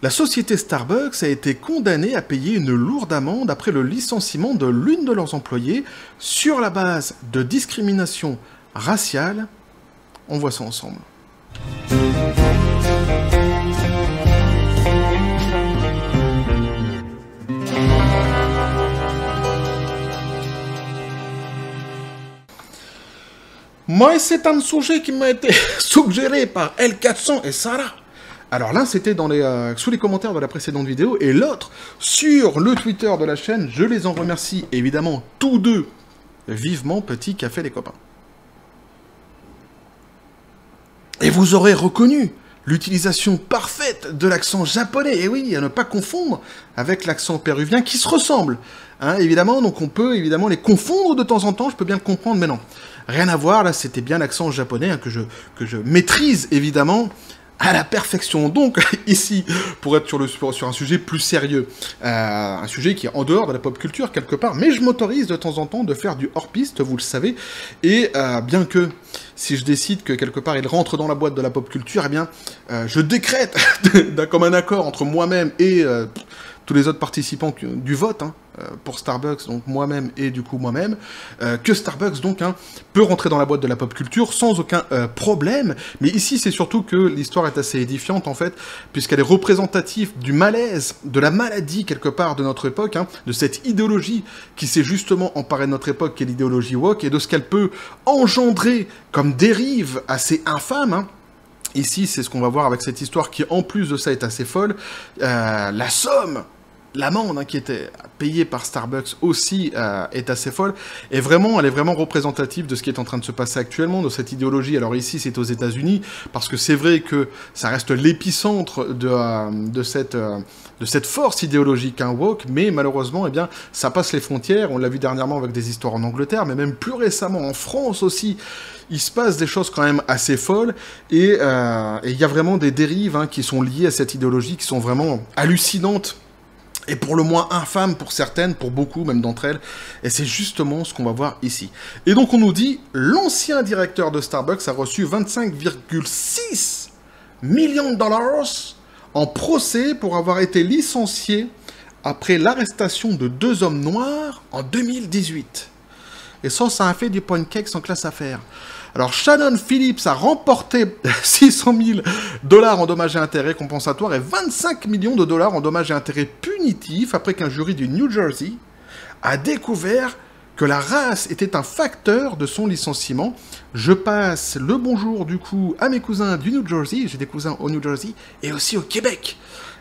La société Starbucks a été condamnée à payer une lourde amende après le licenciement de l'une de leurs employées sur la base de discrimination raciale. On voit ça ensemble. Moi, c'est un sujet qui m'a été suggéré par L400 et Sarah. Alors l'un, c'était sous les commentaires de la précédente vidéo, et l'autre, sur le Twitter de la chaîne. Je les en remercie, évidemment, tous deux, vivement. Petit café, les copains. Et vous aurez reconnu l'utilisation parfaite de l'accent japonais, et oui, à ne pas confondre avec l'accent péruvien, qui se ressemblent. Hein, évidemment, donc on peut évidemment les confondre de temps en temps, je peux bien le comprendre, mais non. Rien à voir, là, c'était bien l'accent japonais, hein, que je maîtrise, évidemment, à la perfection. Donc, ici, pour être sur un sujet plus sérieux, un sujet qui est en dehors de la pop culture, quelque part, mais je m'autorise de temps en temps de faire du hors-piste, vous le savez, et bien que, si je décide que quelque part il rentre dans la boîte de la pop culture, eh bien, je décrète, comme un accord entre moi-même et tous les autres participants du vote, hein, pour Starbucks, donc moi-même et du coup moi-même, que Starbucks donc peut rentrer dans la boîte de la pop culture sans aucun problème. Mais ici, c'est surtout que l'histoire est assez édifiante en fait, puisqu'elle est représentative du malaise, de la maladie quelque part de notre époque, hein, de cette idéologie qui s'est justement emparée de notre époque, qui est l'idéologie woke, et de ce qu'elle peut engendrer comme dérive assez infâme. Hein. Ici, c'est ce qu'on va voir avec cette histoire qui, en plus de ça, est assez folle. La somme, l'amende, hein, qui était payée par Starbucks aussi est assez folle. Et vraiment, elle est vraiment représentative de ce qui est en train de se passer actuellement, de cette idéologie. Alors ici, c'est aux États-Unis, parce que c'est vrai que ça reste l'épicentre de cette force idéologique, hein, woke, mais malheureusement, eh bien, ça passe les frontières. On l'a vu dernièrement avec des histoires en Angleterre, mais même plus récemment en France aussi. Il se passe des choses quand même assez folles, et il y a vraiment des dérives, hein, qui sont liées à cette idéologie, qui sont vraiment hallucinantes, et pour le moins infâmes pour certaines, pour beaucoup même d'entre elles, et c'est justement ce qu'on va voir ici. Et donc on nous dit, l'ancien directeur de Starbucks a reçu 25,6 millions de dollars en procès pour avoir été licencié après l'arrestation de 2 hommes noirs en 2018. Et ça a fait du pancake sans classe à faire. Alors, Shannon Phillips a remporté 600 000 $ en dommages et intérêts compensatoires et 25 millions de dollars en dommages et intérêts punitifs après qu'un jury du New Jersey a découvert que la race était un facteur de son licenciement. Je passe le bonjour, du coup, à mes cousins du New Jersey. J'ai des cousins au New Jersey et aussi au Québec.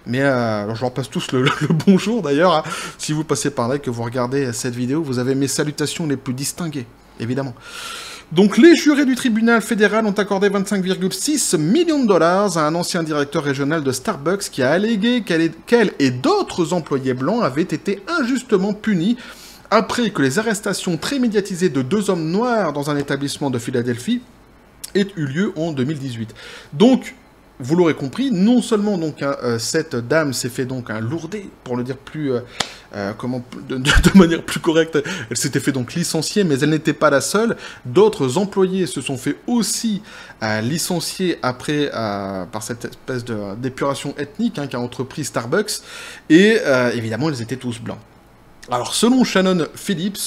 Mais je leur passe tous le bonjour, d'ailleurs. Hein. Si vous passez par là et que vous regardez cette vidéo, vous avez mes salutations les plus distinguées, évidemment. Donc, les jurés du tribunal fédéral ont accordé 25,6 millions de dollars à un ancien directeur régional de Starbucks qui a allégué qu'elle et d'autres employés blancs avaient été injustement punis après que les arrestations très médiatisées de 2 hommes noirs dans un établissement de Philadelphie aient eu lieu en 2018. Donc, vous l'aurez compris, non seulement donc cette dame s'est fait donc lourder, pour le dire plus de manière plus correcte, elle s'était fait donc licencier, mais elle n'était pas la seule. D'autres employés se sont fait aussi licencier après par cette espèce d'épuration ethnique, hein, qu'a entrepris Starbucks, et évidemment ils étaient tous blancs. Alors, selon Shannon Phillips,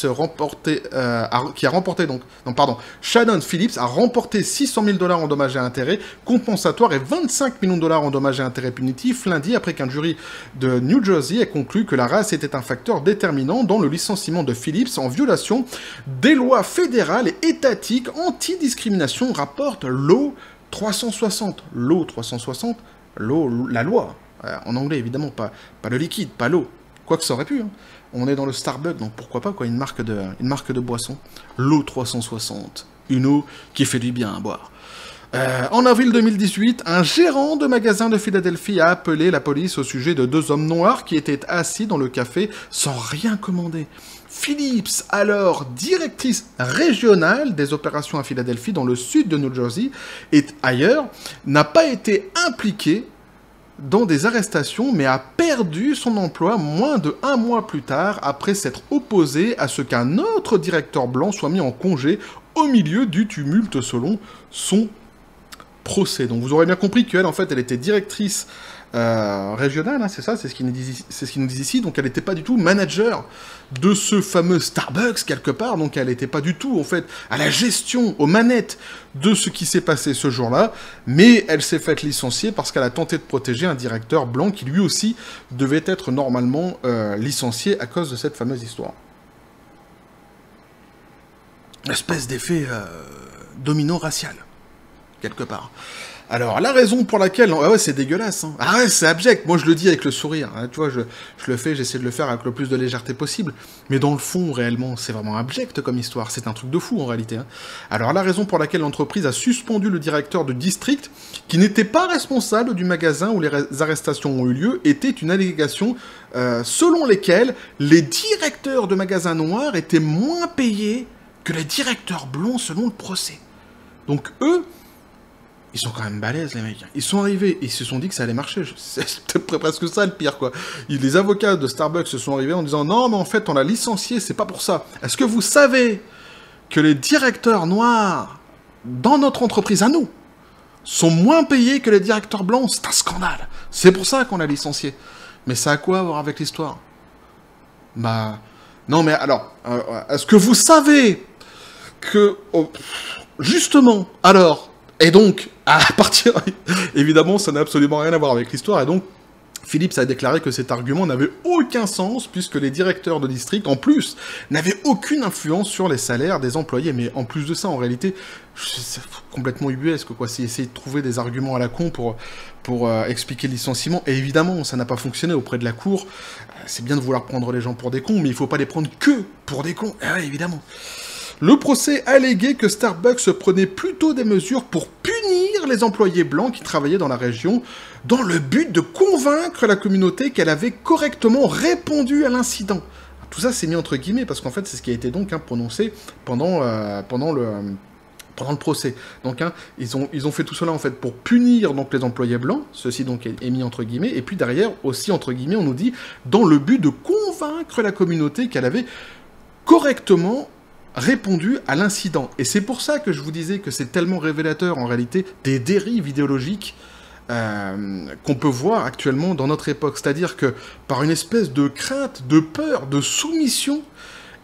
Shannon Phillips a remporté 600 000 $ en dommages et intérêts compensatoires et 25 millions de dollars en dommages et intérêts punitifs lundi après qu'un jury de New Jersey ait conclu que la race était un facteur déterminant dans le licenciement de Phillips en violation des lois fédérales et étatiques anti-discrimination, rapporte Law 360. Law 360, la loi. En anglais, évidemment, pas le liquide, pas l'eau. Quoi que ça aurait pu, hein. On est dans le Starbucks, donc pourquoi pas, quoi, une marque de boisson. L'eau 360, une eau qui fait du bien à boire. En avril 2018, un gérant de magasin de Philadelphie a appelé la police au sujet de 2 hommes noirs qui étaient assis dans le café sans rien commander. Phillips, alors directrice régionale des opérations à Philadelphie, dans le sud de New Jersey, et ailleurs, n'a pas été impliquée dans des arrestations, mais a perdu son emploi moins de 1 mois plus tard, après s'être opposé à ce qu'un autre directeur blanc soit mis en congé au milieu du tumulte selon son procès. Donc vous aurez bien compris qu'elle, en fait, elle était directrice régional, hein, c'est ça, c'est ce qu'ils nous disent ici. Donc elle n'était pas du tout manager de ce fameux Starbucks quelque part, donc elle n'était pas du tout en fait à la gestion, aux manettes de ce qui s'est passé ce jour-là, mais elle s'est faite licencier parce qu'elle a tenté de protéger un directeur blanc qui lui aussi devait être normalement licencié à cause de cette fameuse histoire. Espèce d'effet domino racial, quelque part. Alors, la raison pour laquelle... Ah ouais, c'est dégueulasse, hein. Ah ouais, c'est abject. Moi, je le dis avec le sourire. Hein. Tu vois, je le fais, j'essaie de le faire avec le plus de légèreté possible. Mais dans le fond, réellement, c'est vraiment abject comme histoire. C'est un truc de fou, en réalité. Hein. Alors, la raison pour laquelle l'entreprise a suspendu le directeur de district, qui n'était pas responsable du magasin où les arrestations ont eu lieu, était une allégation selon lesquelles les directeurs de magasins noirs étaient moins payés que les directeurs blonds selon le procès. Donc, eux... Ils sont quand même balèzes, les mecs. Ils sont arrivés, et ils se sont dit que ça allait marcher. C'est presque ça, le pire, quoi. Les avocats de Starbucks se sont arrivés en disant « Non, mais en fait, on l'a licencié, c'est pas pour ça. Est-ce que vous savez que les directeurs noirs, dans notre entreprise à nous, sont moins payés que les directeurs blancs? C'est un scandale. C'est pour ça qu'on l'a licencié. » Mais ça a quoi à voir avec l'histoire? Bah... Non, mais alors, est-ce que vous savez que... Oh, justement, alors... Et donc, à partir... Évidemment, ça n'a absolument rien à voir avec l'histoire, et donc, Philips a déclaré que cet argument n'avait aucun sens, puisque les directeurs de district, en plus, n'avaient aucune influence sur les salaires des employés. Mais en plus de ça, en réalité, c'est complètement ubuesque, quoi. C'est essayer de trouver des arguments à la con pour expliquer le licenciement. Et évidemment, ça n'a pas fonctionné auprès de la cour. C'est bien de vouloir prendre les gens pour des cons, mais il faut pas les prendre que pour des cons. Ah ouais, évidemment. Le procès alléguait que Starbucks prenait plutôt des mesures pour punir les employés blancs qui travaillaient dans la région, dans le but de convaincre la communauté qu'elle avait correctement répondu à l'incident. Tout ça, c'est mis entre guillemets, parce qu'en fait, c'est ce qui a été donc prononcé pendant le procès. Donc, ils ont fait tout cela, en fait, pour punir donc les employés blancs, ceci donc est mis entre guillemets, et puis derrière, aussi entre guillemets, on nous dit, dans le but de convaincre la communauté qu'elle avait correctement répondu à l'incident. Et c'est pour ça que je vous disais que c'est tellement révélateur, en réalité, des dérives idéologiques qu'on peut voir actuellement dans notre époque. C'est-à-dire que, par une espèce de crainte, de peur, de soumission,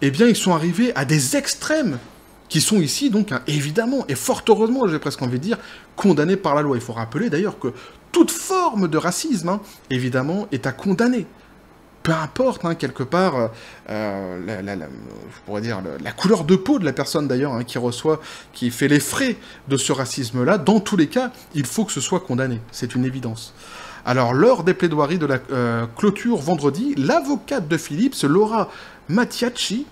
eh bien, ils sont arrivés à des extrêmes qui sont ici, donc, évidemment, et fort heureusement, j'ai presque envie de dire, condamnés par la loi. Il faut rappeler, d'ailleurs, que toute forme de racisme, évidemment, est à condamner. Peu importe, quelque part, je pourrais dire, la couleur de peau de la personne, d'ailleurs, qui fait les frais de ce racisme-là, dans tous les cas, il faut que ce soit condamné. C'est une évidence. Alors, lors des plaidoiries de la clôture vendredi, l'avocate de Philips, Laura Mattiacci,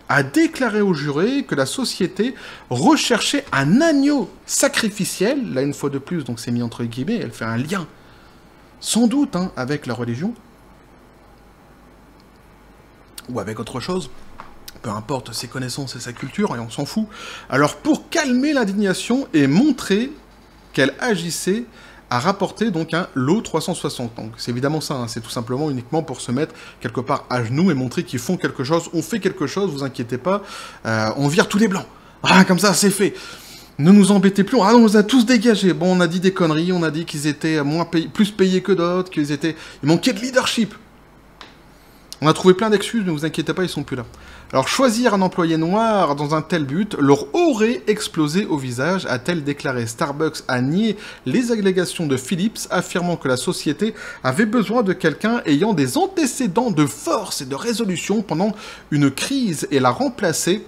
a déclaré aux jurés que la société recherchait un agneau sacrificiel, là, une fois de plus, donc c'est mis entre guillemets, elle fait un lien, sans doute, avec la religion, ou avec autre chose, peu importe ses connaissances et sa culture, et on s'en fout. Alors, pour calmer l'indignation et montrer qu'elle agissait, a rapporté donc un lot 360. Donc, c'est évidemment ça, c'est tout simplement uniquement pour se mettre quelque part à genoux et montrer qu'ils font quelque chose, on fait quelque chose, vous inquiétez pas, on vire tous les blancs. Ah, comme ça, c'est fait. Ne nous embêtez plus, on nous a tous dégagés. Bon, on a dit des conneries, on a dit qu'ils étaient plus payés que d'autres, il manquait de leadership. On a trouvé plein d'excuses, ne vous inquiétez pas, ils sont plus là. Alors, choisir un employé noir dans un tel but leur aurait explosé au visage, a-t-elle déclaré. Starbucks a nié les allégations de Philips, affirmant que la société avait besoin de quelqu'un ayant des antécédents de force et de résolution pendant une crise et l'a remplacé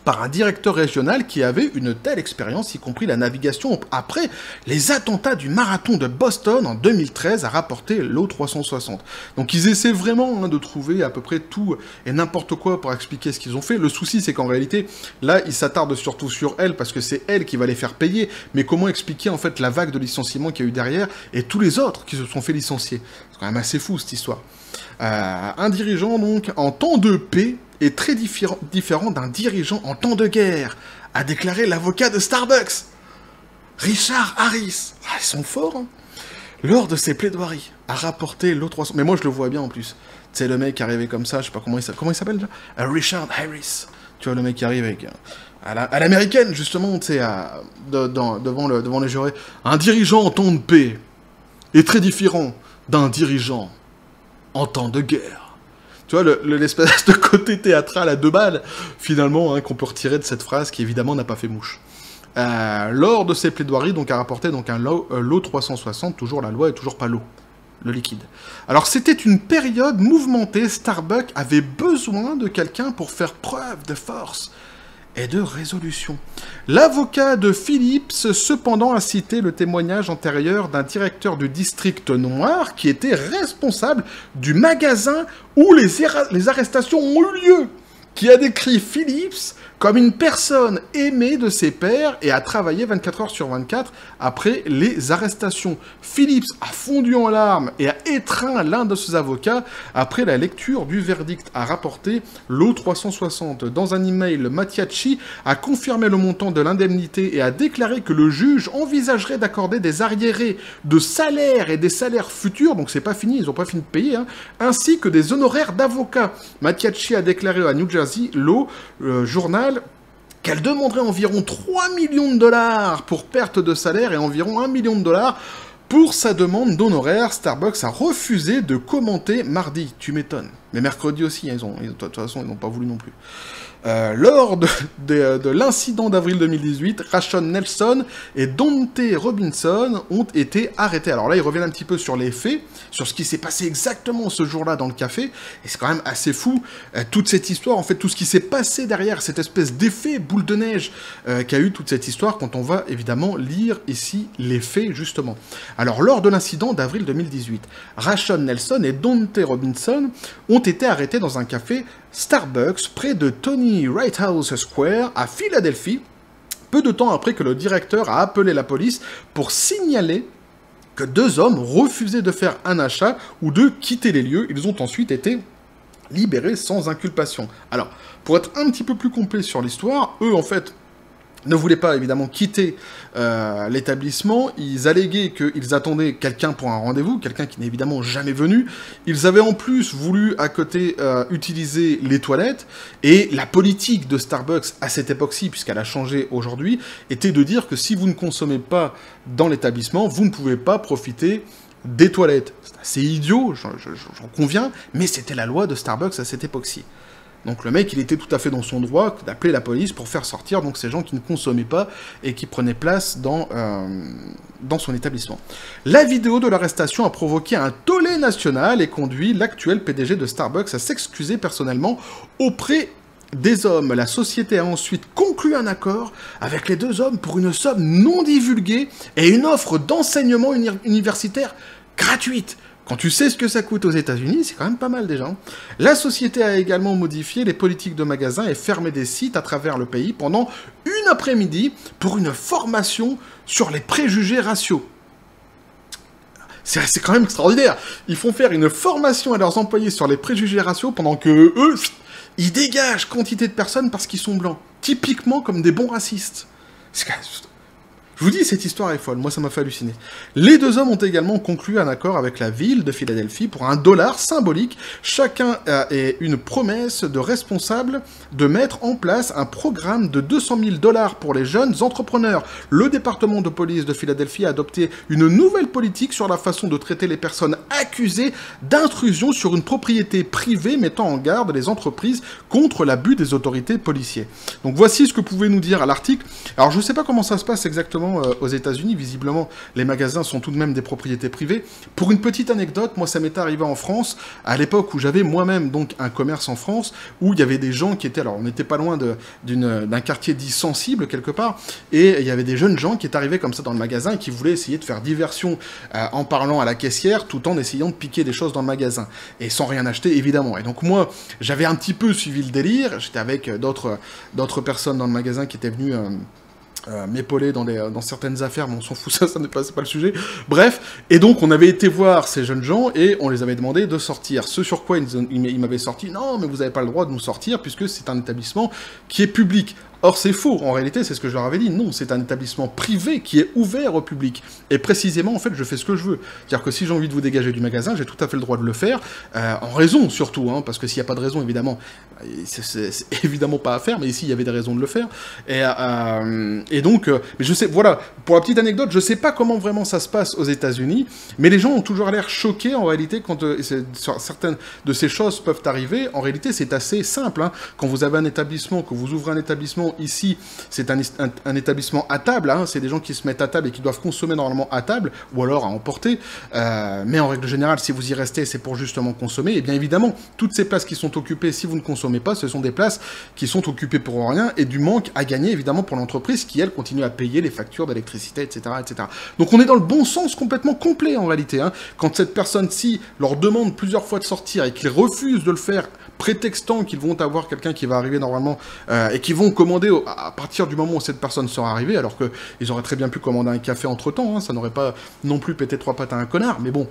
par un directeur régional qui avait une telle expérience, y compris la navigation après les attentats du marathon de Boston en 2013, a rapporté l'O 360. Donc ils essaient vraiment de trouver à peu près tout et n'importe quoi pour expliquer ce qu'ils ont fait. Le souci, c'est qu'en réalité, là, ils s'attardent surtout sur elle, parce que c'est elle qui va les faire payer. Mais comment expliquer, en fait, la vague de licenciements qu'il y a eu derrière, et tous les autres qui se sont fait licencier? C'est quand même assez fou, cette histoire. Un dirigeant, donc, en temps de paix, est très différent d'un dirigeant en temps de guerre, a déclaré l'avocat de Starbucks, Richard Harris. Ah, ils sont forts, Lors de ses plaidoiries, a rapporté l'O 300... Mais moi, je le vois bien, en plus. C'est le mec qui arrivait comme ça, je sais pas comment il s'appelle, déjà, Richard Harris. Tu vois, le mec qui arrive avec... à l'américaine, justement, tu sais, devant les jurés. Un dirigeant en temps de paix est très différent d'un dirigeant en temps de guerre. Tu vois, l'espèce de côté théâtral à 2 balles, finalement, hein, qu'on peut retirer de cette phrase qui, évidemment, n'a pas fait mouche. Lors de ces plaidoiries, donc, a rapporté donc, un lot 360, toujours la loi et toujours pas l'eau, le liquide. Alors, c'était une période mouvementée. Starbucks avait besoin de quelqu'un pour faire preuve de force et de résolution. L'avocat de Phillips, cependant, a cité le témoignage antérieur d'un directeur du district noir qui était responsable du magasin où les arrestations ont eu lieu, qui a décrit Phillips comme une personne aimée de ses pairs et a travaillé 24 heures sur 24 après les arrestations. Phillips a fondu en larmes et a étreint l'un de ses avocats après la lecture du verdict, a rapporté l'O 360. Dans un email, Mattiacci a confirmé le montant de l'indemnité et a déclaré que le juge envisagerait d'accorder des arriérés de salaires et des salaires futurs, donc c'est pas fini, ils ont pas fini de payer, hein, ainsi que des honoraires d'avocats. Mattiacci a déclaré à New Jersey Law Journal qu'elle demanderait environ 3 millions de dollars pour perte de salaire et environ 1 million de dollars pour sa demande d'honoraires. Starbucks a refusé de commenter mardi. Tu m'étonnes. Mais mercredi aussi, hein, de toute façon, ils n'ont pas voulu non plus. Lors de l'incident d'avril 2018, Rashon Nelson et Dante Robinson ont été arrêtés. Alors là, ils reviennent un petit peu sur les faits, sur ce qui s'est passé exactement ce jour-là dans le café, et c'est quand même assez fou, toute cette histoire, en fait, tout ce qui s'est passé derrière, cette espèce d'effet boule de neige qu'a eu toute cette histoire, quand on va évidemment lire ici les faits, justement. Alors, lors de l'incident d'avril 2018, Rashon Nelson et Dante Robinson ont été arrêtés dans un café Starbucks près de Tony Whitehouse Square à Philadelphie, peu de temps après que le directeur a appelé la police pour signaler que 2 hommes refusaient de faire un achat ou de quitter les lieux. Ils ont ensuite été libérés sans inculpation. Alors, pour être un petit peu plus complet sur l'histoire, eux, en fait, ne voulaient pas, évidemment, quitter l'établissement. Ils alléguaient qu'ils attendaient quelqu'un pour un rendez-vous, quelqu'un qui n'est évidemment jamais venu. Ils avaient en plus voulu, à côté, utiliser les toilettes. Et la politique de Starbucks, à cette époque-ci, puisqu'elle a changé aujourd'hui, était de dire que si vous ne consommez pas dans l'établissement, vous ne pouvez pas profiter des toilettes. C'est assez idiot, j'en conviens, mais c'était la loi de Starbucks à cette époque-ci. Donc le mec, il était tout à fait dans son droit d'appeler la police pour faire sortir donc ces gens qui ne consommaient pas et qui prenaient place dans son établissement. La vidéo de l'arrestation a provoqué un tollé national et conduit l'actuel PDG de Starbucks à s'excuser personnellement auprès des hommes. La société a ensuite conclu un accord avec les 2 hommes pour une somme non divulguée et une offre d'enseignement universitaire gratuite. Quand tu sais ce que ça coûte aux États-Unis, c'est quand même pas mal déjà. La société a également modifié les politiques de magasins et fermé des sites à travers le pays pendant une après-midi pour une formation sur les préjugés raciaux. C'est quand même extraordinaire. Ils font faire une formation à leurs employés sur les préjugés raciaux pendant que eux, ils dégagent quantité de personnes parce qu'ils sont blancs. Typiquement comme des bons racistes. C'est quand même... Je vous dis, cette histoire est folle, moi ça m'a fait halluciner. Les 2 hommes ont également conclu un accord avec la ville de Philadelphie pour $1 symbolique. Chacun a une promesse de responsable de mettre en place un programme de $200 000 pour les jeunes entrepreneurs. Le département de police de Philadelphie a adopté une nouvelle politique sur la façon de traiter les personnes accusées d'intrusion sur une propriété privée, mettant en garde les entreprises contre l'abus des autorités policières. Donc voici ce que pouvait nous dire à l'article. Alors je ne sais pas comment ça se passe exactement aux États-Unis, visiblement, les magasins sont tout de même des propriétés privées. Pour une petite anecdote, moi, ça m'est arrivé en France, à l'époque où j'avais moi-même donc un commerce en France, où il y avait des gens qui étaient, alors on n'était pas loin d'un quartier dit sensible quelque part, et il y avait des jeunes gens qui étaient arrivés comme ça dans le magasin et qui voulaient essayer de faire diversion en parlant à la caissière, tout en essayant de piquer des choses dans le magasin, et sans rien acheter, évidemment. Et donc moi, j'avais un petit peu suivi le délire, j'étais avec d'autres personnes dans le magasin qui étaient venues... m'épauler dans certaines affaires, mais on s'en fout, ça n'est pas le sujet. Bref, et donc on avait été voir ces jeunes gens et on les avait demandé de sortir. Ce sur quoi ils m'avaient sorti, non, mais vous n'avez pas le droit de nous sortir puisque c'est un établissement qui est public. Or, c'est faux. En réalité, c'est ce que je leur avais dit. Non, c'est un établissement privé qui est ouvert au public. Et précisément, en fait, je fais ce que je veux. C'est-à-dire que si j'ai envie de vous dégager du magasin, j'ai tout à fait le droit de le faire, en raison surtout, hein, parce que s'il n'y a pas de raison, évidemment, c'est évidemment pas à faire, mais ici, il y avait des raisons de le faire. Et donc, mais je sais, voilà, pour la petite anecdote, je sais pas comment vraiment ça se passe aux États-Unis, mais les gens ont toujours l'air choqués, en réalité, quand certaines de ces choses peuvent arriver. En réalité, c'est assez simple, hein. Quand vous avez un établissement, que vous ouvrez un établissement, ici, c'est un établissement à table, hein. C'est des gens qui se mettent à table et qui doivent consommer normalement à table, ou alors à emporter, mais en règle générale, si vous y restez, c'est pour justement consommer, et bien évidemment, toutes ces places qui sont occupées, si vous ne consommez pas, ce sont des places qui sont occupées pour rien, et du manque à gagner, évidemment, pour l'entreprise, qui, elle, continue à payer les factures d'électricité, etc., etc. Donc on est dans le bon sens complètement complet, en réalité, hein. Quand cette personne-ci leur demande plusieurs fois de sortir, et qu'ils refusent de le faire, prétextant qu'ils vont avoir quelqu'un qui va arriver normalement, et qui vont commander à partir du moment où cette personne sera arrivée, alors qu'ils auraient très bien pu commander un café entre-temps, hein, ça n'aurait pas non plus pété 3 pattes à un connard, mais bon,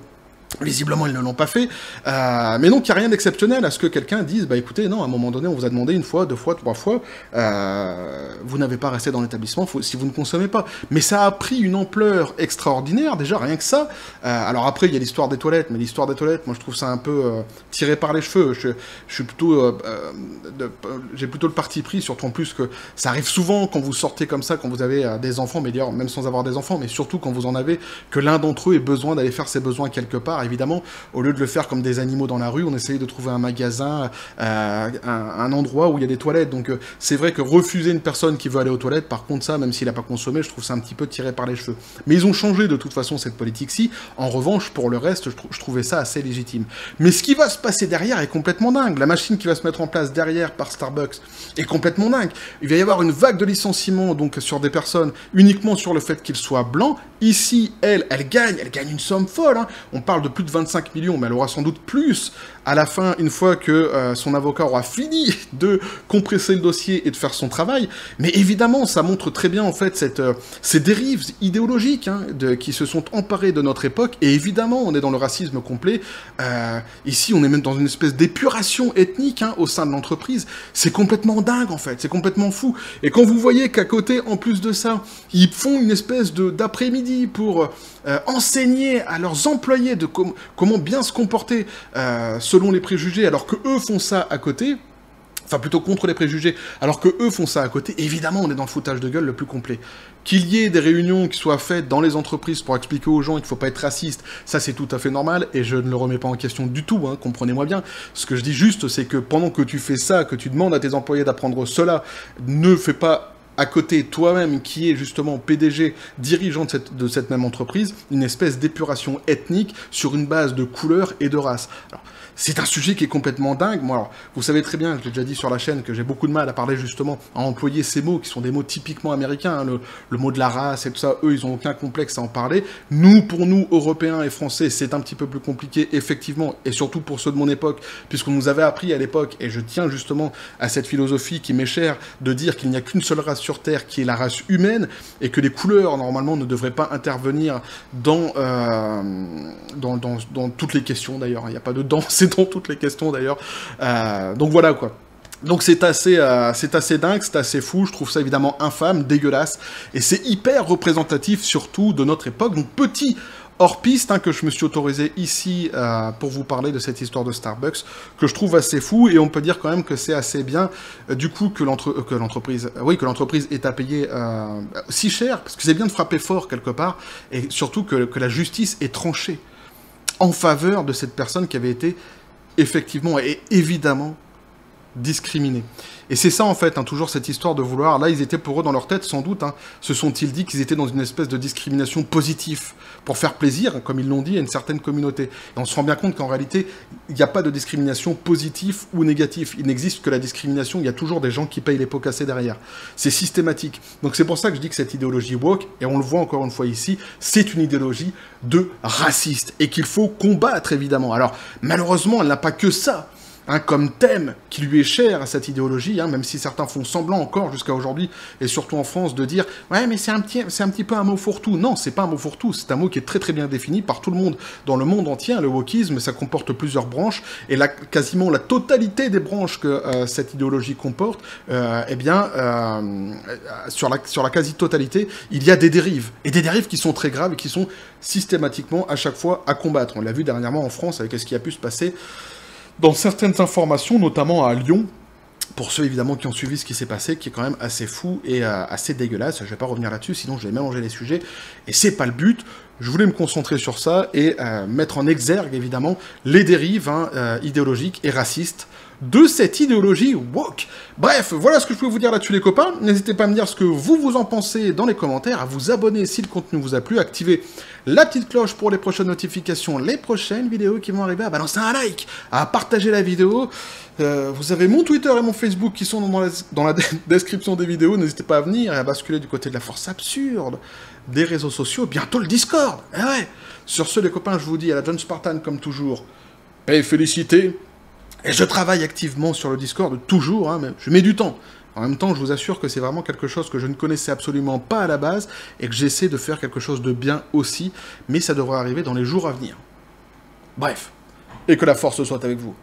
visiblement, ils ne l'ont pas fait. Mais donc, il n'y a rien d'exceptionnel à ce que quelqu'un dise, bah écoutez, non, à un moment donné, on vous a demandé 1 fois, 2 fois, 3 fois, vous n'avez pas resté dans l'établissement si vous ne consommez pas. Mais ça a pris une ampleur extraordinaire, déjà, rien que ça. Alors après, il y a l'histoire des toilettes, mais l'histoire des toilettes, moi, je trouve ça un peu tiré par les cheveux. Je suis plutôt... j'ai plutôt le parti pris, surtout en plus que ça arrive souvent quand vous sortez comme ça, quand vous avez des enfants, mais d'ailleurs, même sans avoir des enfants, mais surtout quand vous en avez, que l'un d'entre eux ait besoin d'aller faire ses besoins quelque part. Évidemment, au lieu de le faire comme des animaux dans la rue, on essaye de trouver un magasin, un endroit où il y a des toilettes. Donc c'est vrai que refuser une personne qui veut aller aux toilettes, par contre ça, même s'il n'a pas consommé, je trouve ça un petit peu tiré par les cheveux. Mais ils ont changé de toute façon cette politique-ci. En revanche, pour le reste, je trouvais ça assez légitime. Mais ce qui va se passer derrière est complètement dingue. La machine qui va se mettre en place derrière par Starbucks est complètement dingue. Il va y avoir une vague de licenciements donc sur des personnes uniquement sur le fait qu'ils soient blancs. Ici, elle gagne une somme folle, hein. On parle de plus de 25 millions, mais elle aura sans doute plus à la fin, une fois que son avocat aura fini de compresser le dossier et de faire son travail. Mais évidemment, ça montre très bien, en fait, ces dérives idéologiques, hein, qui se sont emparées de notre époque. Et évidemment, on est dans le racisme complet. Ici, on est même dans une espèce d'épuration ethnique, hein, au sein de l'entreprise. C'est complètement dingue, en fait. C'est complètement fou. Et quand vous voyez qu'à côté, en plus de ça, ils font une espèce d'après-midi pour enseigner à leurs employés de comment bien se comporter selon les préjugés, alors que eux font ça à côté, enfin plutôt contre les préjugés, alors que eux font ça à côté, évidemment on est dans le foutage de gueule le plus complet. Qu'il y ait des réunions qui soient faites dans les entreprises pour expliquer aux gens qu'il ne faut pas être raciste, ça c'est tout à fait normal, et je ne le remets pas en question du tout, hein, comprenez-moi bien. Ce que je dis juste, c'est que pendant que tu fais ça, que tu demandes à tes employés d'apprendre cela, ne fais pas à côté, toi-même, qui est justement PDG, dirigeant de cette même entreprise, une espèce d'épuration ethnique sur une base de couleur et de race. Alors, c'est un sujet qui est complètement dingue. Moi, alors, vous savez très bien, je l'ai déjà dit sur la chaîne, que j'ai beaucoup de mal à parler justement, à employer ces mots qui sont des mots typiquement américains, hein, le mot de la race et tout ça, eux, ils n'ont aucun complexe à en parler. Nous, pour nous, Européens et Français, c'est un petit peu plus compliqué, effectivement, et surtout pour ceux de mon époque, puisqu'on nous avait appris à l'époque, et je tiens justement à cette philosophie qui m'est chère, de dire qu'il n'y a qu'une seule race sur Terre, qui est la race humaine, et que les couleurs, normalement, ne devraient pas intervenir dans toutes les questions, d'ailleurs. Il n'y a pas de dans, c'est dans toutes les questions, d'ailleurs. Donc voilà, quoi. Donc c'est assez dingue, c'est assez fou, je trouve ça évidemment infâme, dégueulasse, et c'est hyper représentatif, surtout, de notre époque. Donc petit hors-piste, hein, que je me suis autorisé ici pour vous parler de cette histoire de Starbucks, que je trouve assez fou, et on peut dire quand même que c'est assez bien, du coup, que l'entreprise est à payer si cher, parce que c'est bien de frapper fort quelque part, et surtout que la justice est tranchée en faveur de cette personne qui avait été effectivement et évidemment discriminés. Et c'est ça en fait, hein, toujours cette histoire de vouloir, là ils étaient pour eux dans leur tête sans doute, hein, se sont-ils dit qu'ils étaient dans une espèce de discrimination positive, pour faire plaisir, comme ils l'ont dit, à une certaine communauté. Et on se rend bien compte qu'en réalité, il n'y a pas de discrimination positive ou négative, il n'existe que la discrimination, il y a toujours des gens qui payent les pots cassés derrière. C'est systématique. Donc c'est pour ça que je dis que cette idéologie woke, et on le voit encore une fois ici, c'est une idéologie de raciste, et qu'il faut combattre évidemment. Alors malheureusement, elle n'a pas que ça. hein, comme thème qui lui est cher à cette idéologie, hein, même si certains font semblant encore jusqu'à aujourd'hui, et surtout en France, de dire « Ouais, mais c'est un petit peu un mot fourre-tout ». Non, c'est pas un mot fourre-tout, c'est un mot qui est très très bien défini par tout le monde, dans le monde entier. Le wokisme, ça comporte plusieurs branches, et quasiment la totalité des branches que cette idéologie comporte, eh bien, sur la quasi-totalité, il y a des dérives, et des dérives qui sont très graves et qui sont systématiquement à chaque fois à combattre. On l'a vu dernièrement en France avec ce qui a pu se passer dans certaines informations, notamment à Lyon, pour ceux évidemment qui ont suivi ce qui s'est passé, qui est quand même assez fou et assez dégueulasse. Je vais pas revenir là-dessus, sinon je vais mélanger les sujets, et c'est pas le but. Je voulais me concentrer sur ça et mettre en exergue évidemment les dérives idéologiques et racistes de cette idéologie woke. Bref, voilà ce que je peux vous dire là-dessus les copains. N'hésitez pas à me dire ce que vous en pensez dans les commentaires, à vous abonner si le contenu vous a plu, activer la petite cloche pour les prochaines notifications, les prochaines vidéos qui vont arriver, à balancer un like, à partager la vidéo. Vous avez mon Twitter et mon Facebook qui sont dans la description des vidéos, n'hésitez pas à venir et à basculer du côté de la force absurde des réseaux sociaux, bientôt le Discord. Eh ouais. Sur ce les copains, je vous dis à la John Spartan comme toujours, et félicité. Et je travaille activement sur le Discord, toujours, hein, mais je mets du temps. En même temps, je vous assure que c'est vraiment quelque chose que je ne connaissais absolument pas à la base, et que j'essaie de faire quelque chose de bien aussi, mais ça devrait arriver dans les jours à venir. Bref, et que la force soit avec vous.